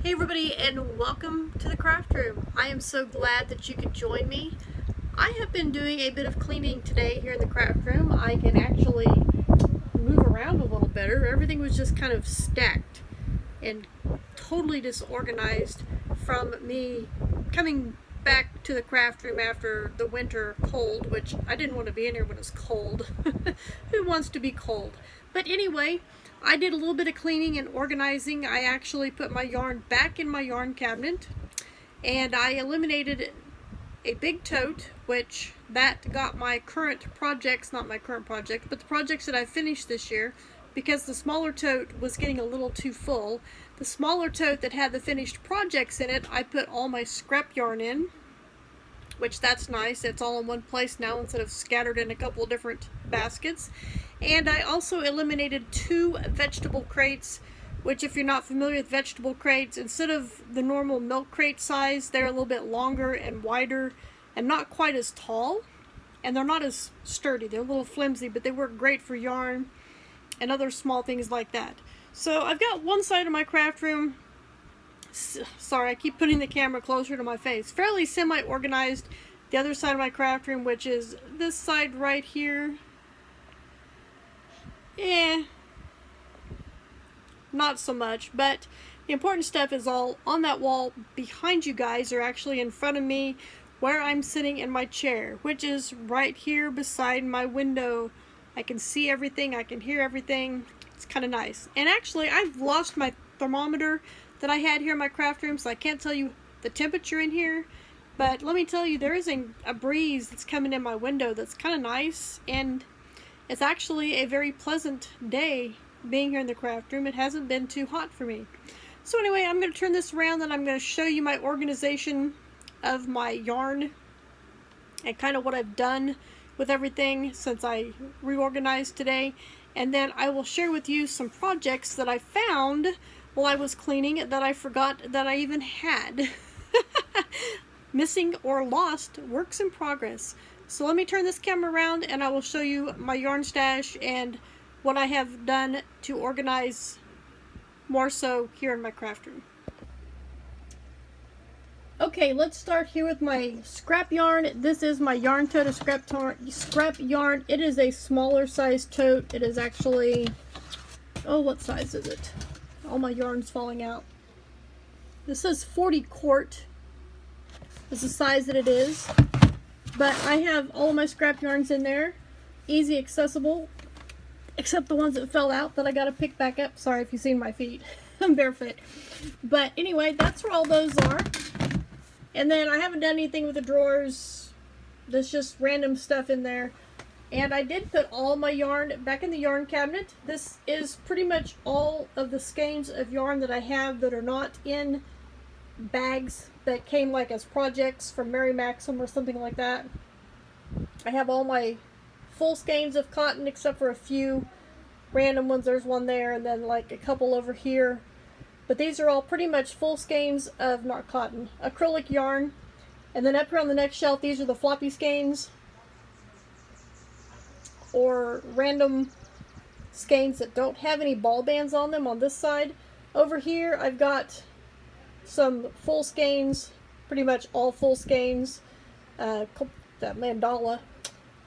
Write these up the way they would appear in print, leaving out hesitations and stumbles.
Hey everybody, and welcome to the craft room. I am so glad that you could join me. I have been doing a bit of cleaning today here in the craft room. I can actually move around a little better. Everything was just kind of stacked and totally disorganized from me coming back to the craft room after the winter cold, which I didn't want to be in here when it's cold. Who wants to be cold? But anyway, I did a little bit of cleaning and organizing. I actually put my yarn back in my yarn cabinet, and I eliminated a big tote, which that got my current projects, not my current project, but the projects that I finished this year, because the smaller tote was getting a little too full. The smaller tote that had the finished projects in it, I put all my scrap yarn in, which that's nice. It's all in one place now instead of scattered in a couple of different baskets. And I also eliminated 2 vegetable crates, which, if you're not familiar with vegetable crates, instead of the normal milk crate size, they're a little bit longer and wider and not quite as tall, and they're not as sturdy. They're a little flimsy, but they work great for yarn and other small things like that. So I've got one side of my craft room, sorry, I keep putting the camera closer to my face, fairly semi-organized. The other side of my craft room, which is this side right here, not so much, but the important stuff is all on that wall behind you guys, or actually in front of me where I'm sitting in my chair, which is right here beside my window. I can see everything, I can hear everything. It's kind of nice. And actually, I've lost my thermometer that I had here in my craft room, so I can't tell you the temperature in here, but let me tell you, there is a breeze that's coming in my window that's kind of nice, and it's actually a very pleasant day being here in the craft room. It hasn't been too hot for me. So anyway, I'm going to turn this around and I'm going to show you my organization of my yarn and kind of what I've done with everything since I reorganized today. And then I will share with you some projects that I found while I was cleaning that I forgot that I even had. Missing or lost works in progress. So let me turn this camera around and I will show you my yarn stash and what I have done to organize more so here in my craft room. Okay, let's start here with my scrap yarn. This is my yarn tote of scrap yarn. It is a smaller size tote. It is actually, oh, what size is it? All my yarn's falling out. This is 40 quart. This is the size that it is. But I have all of my scrap yarns in there, easy accessible, except the ones that fell out that I got to pick back up. Sorry if you've seen my feet. I'm barefoot. But anyway, that's where all those are. And then I haven't done anything with the drawers. There's just random stuff in there. And I did put all my yarn back in the yarn cabinet. This is pretty much all of the skeins of yarn that I have that are not in bags that came like as projects from Mary Maxim or something like that. I have all my full skeins of cotton except for a few random ones. There's one there and then like a couple over here. But these are all pretty much full skeins of, not cotton, acrylic yarn. And then up here on the next shelf, these are the floppy skeins or random skeins that don't have any ball bands on them on this side. Over here I've got some full skeins, pretty much all full skeins, that mandala,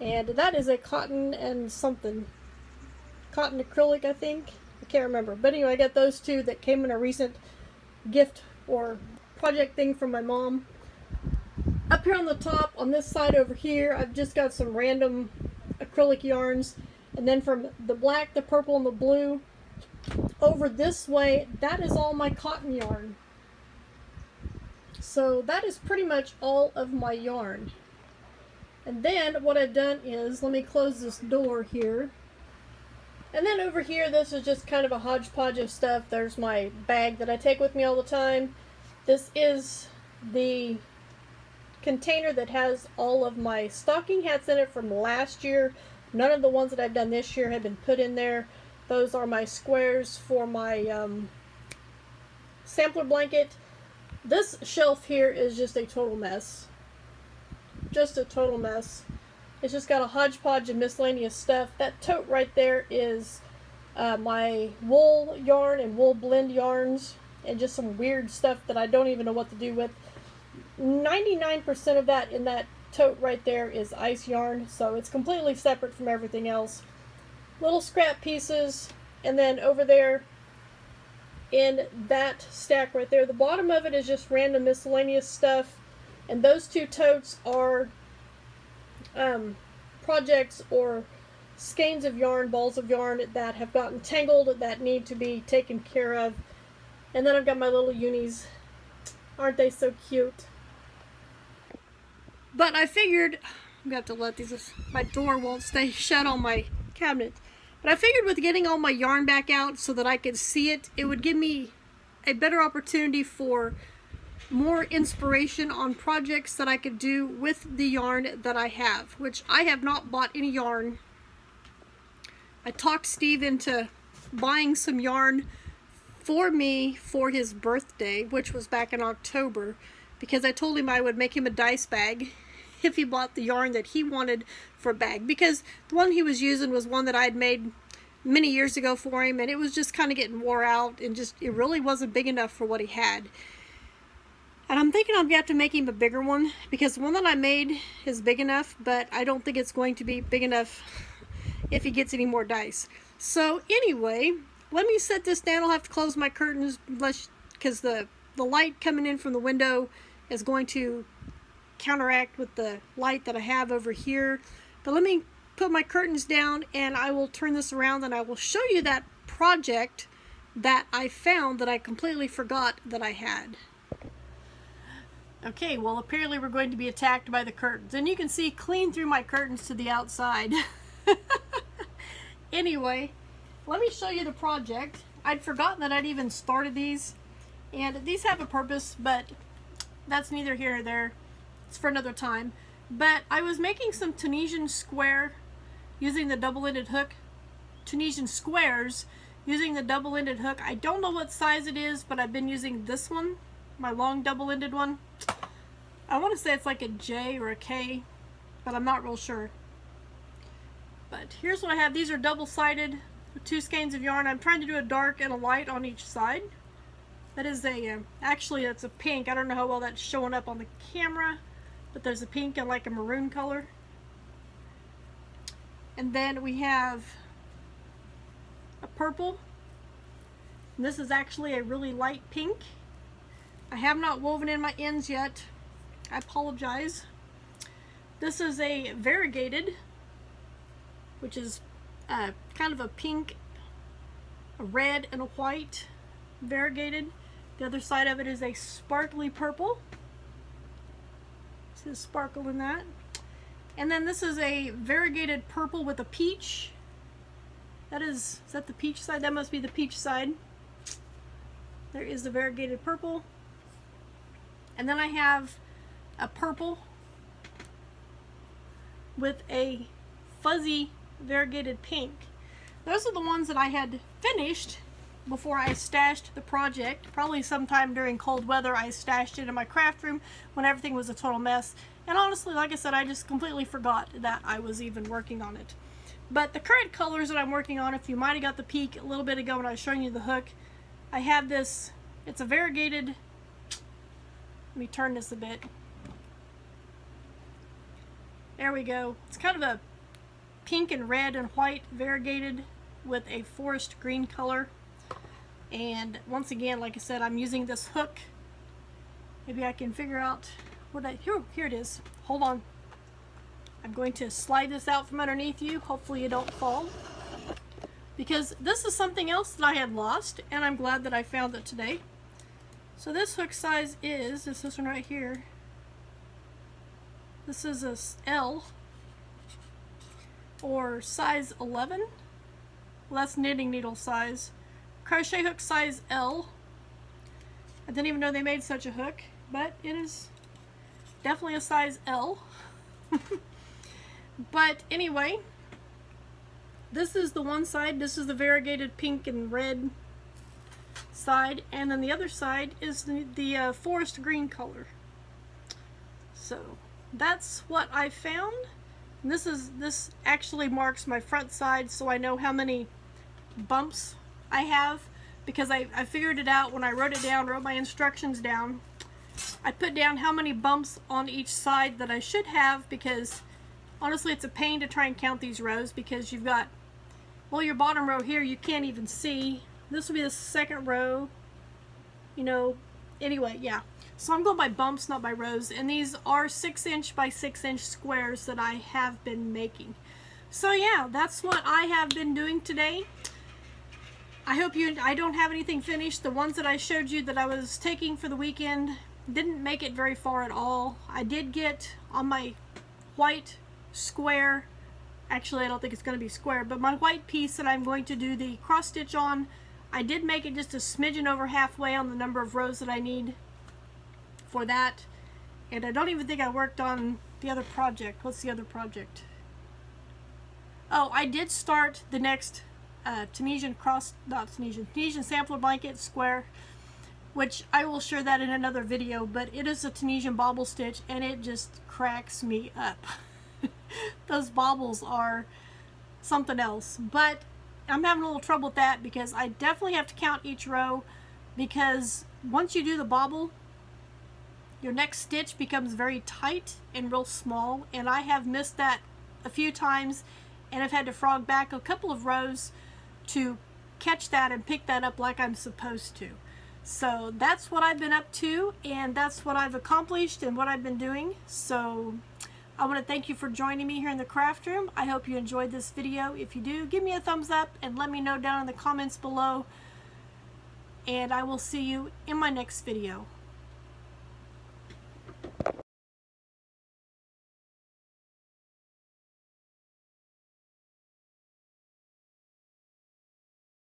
and that is a cotton and something, cotton acrylic I think, I can't remember, but anyway I got those 2 that came in a recent gift or project thing from my mom. Up here on the top, on this side over here, I've just got some random acrylic yarns, and then from the black, the purple, and the blue over this way, that is all my cotton yarn. So that is pretty much all of my yarn. And then what I've done is, let me close this door here. And then over here, this is just kind of a hodgepodge of stuff. There's my bag that I take with me all the time. This is the container that has all of my stocking hats in it from last year. None of the ones that I've done this year have been put in there. Those are my squares for my sampler blanket. This shelf here is just a total mess. Just a total mess. It's just got a hodgepodge of miscellaneous stuff. That tote right there is my wool yarn and wool blend yarns. and just some weird stuff that I don't even know what to do with. 99% of that in that tote right there is ice yarn, so it's completely separate from everything else. Little scrap pieces, and then over there in that stack right there, the bottom of it is just random miscellaneous stuff, and those two totes are projects or skeins of yarn, balls of yarn that have gotten tangled that need to be taken care of. And then I've got my little unis. Aren't they so cute? But I figured, I'm going to have to let these, my door won't stay shut on my cabinet. But I figured with getting all my yarn back out so that I could see it, it would give me a better opportunity for more inspiration on projects that I could do with the yarn that I have, which I have not bought any yarn. I talked Steve into buying some yarn for me for his birthday, which was back in October, because I told him I would make him a dice bag if he bought the yarn that he wanted for a bag, because the one he was using was one that I'd made many years ago for him, and it was just kind of getting wore out, and just it really wasn't big enough for what he had. And I'm thinking I'm going to have to make him a bigger one, because the one that I made is big enough, but I don't think it's going to be big enough if he gets any more dice. So anyway, let me set this down. I'll have to close my curtains because the light coming in from the window is going to counteract with the light that I have over here. But let me put my curtains down, and I will turn this around, and I will show you that project that I found that I completely forgot that I had. Okay, well, apparently we're going to be attacked by the curtains, and you can see clean through my curtains to the outside. Anyway, let me show you the project. I'd forgotten that I'd even started these, and these have a purpose, but that's neither here nor there. It's for another time. But I was making some Tunisian square using the double-ended hook. Tunisian squares using the double-ended hook. I don't know what size it is, but I've been using this one, my long double-ended one. I want to say it's like a J or a K, but I'm not real sure. But here's what I have. These are double-sided with 2 skeins of yarn. I'm trying to do a dark and a light on each side. That is a, actually that's a pink. I don't know how well that's showing up on the camera, but there's a pink and like a maroon color. And then we have a purple. And this is actually a really light pink. I have not woven in my ends yet. I apologize. This is a variegated, which is kind of a pink, a red, and a white variegated. The other side of it is a sparkly purple. There's sparkle in that. And then this is a variegated purple with a peach. Is that the peach side? That must be the peach side. There is the variegated purple. And then I have a purple with a fuzzy variegated pink. Those are the ones that I had finished before I stashed the project. Probably sometime during cold weather I stashed it in my craft room when everything was a total mess. And honestly, like I said, I just completely forgot that I was even working on it. But the current colors that I'm working on, if you might have got the peek a little bit ago when I was showing you the hook, I have this, it's a variegated, let me turn this a bit. There we go. It's kind of a pink and red and white variegated with a forest green color. And once again, like I said, I'm using this hook. Maybe I can figure out what here it is. Hold on. I'm going to slide this out from underneath you. Hopefully you don't fall. Because this is something else that I had lost, and I'm glad that I found it today. So this hook size is this one right here. This is a L, or size 11. Well, that's knitting needle size. Crochet hook size L. I didn't even know they made such a hook, but it is definitely a size L. But anyway, this is the one side. This is the variegated pink and red side, and then the other side is the forest green color. So that's what I found. And this actually marks my front side, so I know how many bumps I have, because I figured it out when I wrote it down, wrote my instructions down. I put down how many bumps on each side that I should have, because honestly it's a pain to try and count these rows, because you've got, well, your bottom row here you can't even see. This will be the second row, you know. Anyway, yeah. So I'm going by bumps, not by rows, and these are 6" by 6" squares that I have been making. So yeah, that's what I have been doing today. I hope I don't have anything finished. The ones that I showed you that I was taking for the weekend didn't make it very far at all. I did get on my white square, actually I don't think it's going to be square, but my white piece that I'm going to do the cross stitch on, I did make it just a smidgen over halfway on the number of rows that I need for that. And I don't even think I worked on the other project. What's the other project? Oh, I did start the next Tunisian sampler blanket square, which I will share that in another video, but it is a Tunisian bobble stitch and it just cracks me up. Those bobbles are something else, but I'm having a little trouble with that because I definitely have to count each row, because once you do the bobble, your next stitch becomes very tight and real small, and I have missed that a few times, and I've had to frog back a couple of rows to catch that and pick that up like I'm supposed to. So that's what I've been up to, and that's what I've accomplished and what I've been doing. So I want to thank you for joining me here in the craft room. I hope you enjoyed this video. If you do, give me a thumbs up and let me know down in the comments below, and I will see you in my next video.